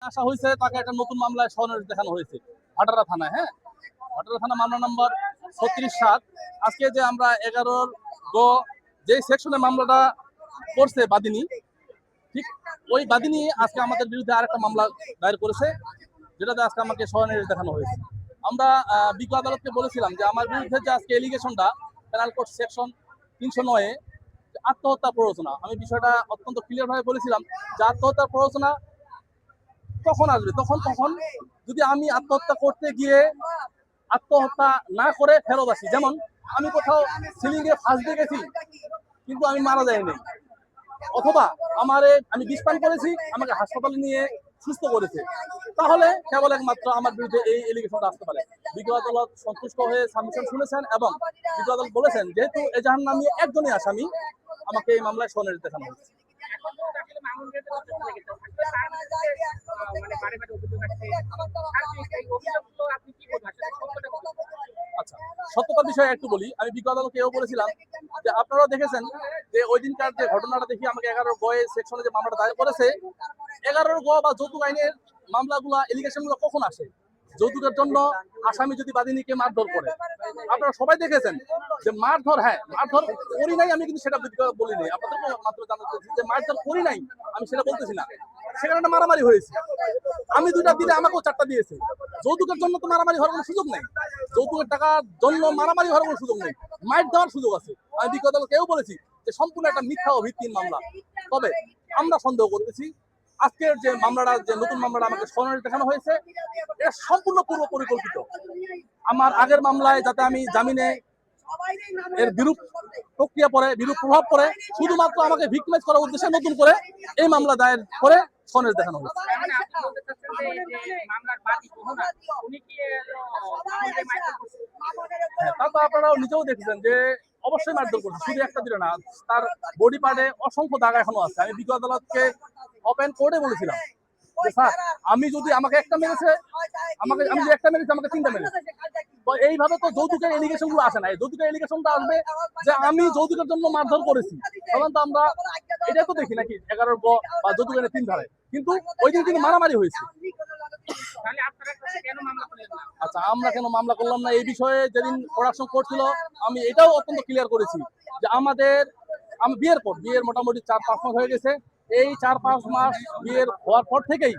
আসা হয়েছে, তাকে একটা নতুন মামলায় স্বর্ণের দেখানো হয়েছে ভাটারা থানায়। হ্যাঁ, ভাটারা থানা মামলা নম্বর 36/7। আজকে যে আমরা 11 গ যে সেকশনে মামলাটা করছে বাদিনী, ঠিক ওই বাদিনী আজকে আমাদের বিরুদ্ধে আরেকটা মামলা দায়ের করেছে, যেটাতে আজকে আমাকে স্বর্ণের দেখানো হয়েছে। আমরা বিজ্ঞ আদালতকে বলেছিলাম যে আমার বিরুদ্ধে যে আজকে এলিগেশনটা পেনাল কোড সেকশন 309-এ আত্মহত্যা প্ররোচনা, আমি বিষয়টা অত্যন্ত ক্লিয়ার ভাবে বলেছিলাম যে আত্মহত্যার প্ররোচনা কখন আসবে, তখন যদি আমি আত্মহত্যা করতে গিয়ে আত্মহত্যা না করে ফেরত আসি। যেমন আমি কোথাও সিলিং এ ফাঁস দিয়ে গেছি কিন্তু আমি মারা যাইনি, অথবা আমি বিষ পান করেছি, আমাকে হাসপাতালে নিয়ে সুস্থ করেছে, তাহলে কেবল একমাত্র আমার বিরুদ্ধে এই এলিগেশনটা আসতে পারে। বিজ্ঞ আদালত সন্তুষ্ট হয়ে সাবমিশন শুনেছেন এবং বিজ্ঞ আদালত বলেছেন যেহেতু এজাহার নামে একজনই আসামি, আমাকে এই মামলায় স্বর্ণের দেখানো হয়েছে। আচ্ছা, সত্যতার বিষয়ে একটু বলি। আমি বিজ্ঞ আদালতকে এও বলেছিলাম যে আপনারাও দেখেছেন যে ওই দিনকার যে ঘটনাটা দেখি আমাকে 11 গ সেকশনে যে মামলাটা দায়ের করেছে, 11 গ বা যৌতুক আইনের মামলাগুলা এলিগেশনগুলো কখন আসে? যৌতুকের জন্য আসামি যদি বাদীকে মারধর করে। আপনারা সবাই দেখেছেন যে মারধর, হ্যাঁ মারধর করি নাই আমি কিন্তু সেটা বলি নাই, আপনাদেরকে মাত্র জানাতে যে মারধর করি নাই আমি সেটা বলতেছি না, সেখানে একটা মারামারি হয়েছে। আমি 2টা দিলে আমাকেও 4টা দিয়েছে। যৌতুকের জন্য তো মারামারি হওয়ার কোনো সুযোগ নেই, যৌতুকের টাকার জন্য মারামারি হওয়ার কোনো সুযোগ নেই, মাইর দেওয়ার সুযোগ আছে। আমি বিজ্ঞ আদালতকেও বলেছি যে সম্পূর্ণ একটা মিথ্যা ও ভিত্তিহীন মামলা। তবে আমরা সন্দেহ করতেছি আজকের যে মামলাটা, যে নতুন মামলাটা আমাকে স্বর্ণের দেখানো হয়েছে, এটা সম্পূর্ণ পূর্ব পরিকল্পিত। আমার আগের মামলায় যাতে আমি জামিনে এর বিরূপ প্রক্রিয়া পড়ে, বিরূপ প্রভাব পড়ে, শুধুমাত্র আমাকে ভিক্টিমাইজ করার উদ্দেশ্যে নতুন করে এই মামলা দায়ের করে স্বর্ণের দেখানো হয়েছে। হ্যাঁ, তা তো আপনারাও নিজেও দেখেছেন যে অবশ্যই মারধর করছে, শুধু একটা দিলে না, তার বডি পার্টে অসংখ্য দাগ এখনো আছে। আমি বিজ্ঞ আদালতকে ওপেন কোর্টে বলেছিলাম যে স্যার আমি যদি আমাকে একটা মেরেছে, আমি যে একটা মেরেছি আমাকে 3টা মেরেছে। তো এইভাবে তো যৌতুকের এলিগেশন গুলো আসে না, এই যৌতুকের এলিগেশনটা আসবে যে আমি যৌতুকের জন্য মারধর করেছি। সাধারণত আমরা এটাই তো দেখি নাকি 11 গ বা যৌতুকের 3 ধারে, কিন্তু ওই দিন কিন্তু মারামারি হয়েছে। আচ্ছা, আমরা কেন মামলা করলাম না এই বিষয়ে যেদিন প্রোডাকশন করছিল আমি এটাও অত্যন্ত ক্লিয়ার করেছি যে আমি বিয়ের মোটামুটি 4-5 মাস হয়ে গেছে। এই 4-5 মাস বিয়ের হওয়ার পর থেকেই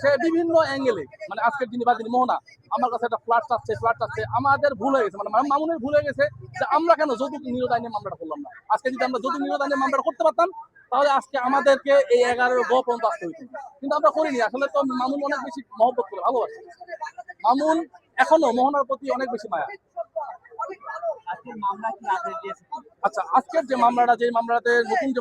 সে বিভিন্ন অ্যাঙ্গেলে, মানে আজকের যিনি বাদী মোহনা আমার কাছে একটা ফ্ল্যাট চাচ্ছে। আমাদের ভুল হয়ে গেছে, মানে মামুনের ভুল হয়ে গেছে যে আমরা কেন যৌতুক নিরোধ আইনে মামলাটা করলাম না। আজকে যদি আমরা যৌতুক নিরোধ আইনে মামলাটা করতে পারতাম তাহলে আজকে আমাদেরকে এই 11 গ পর্যন্ত আসতে হইতো, কিন্তু আমরা করিনি। আসলে তো মামুন অনেক বেশি মহব্বত করে ভালোবাসে, মামুন এখনো মোহনার প্রতি অনেক বেশি মায়া। আচ্ছা, আজকের যে মামলাটাতে নতুন যে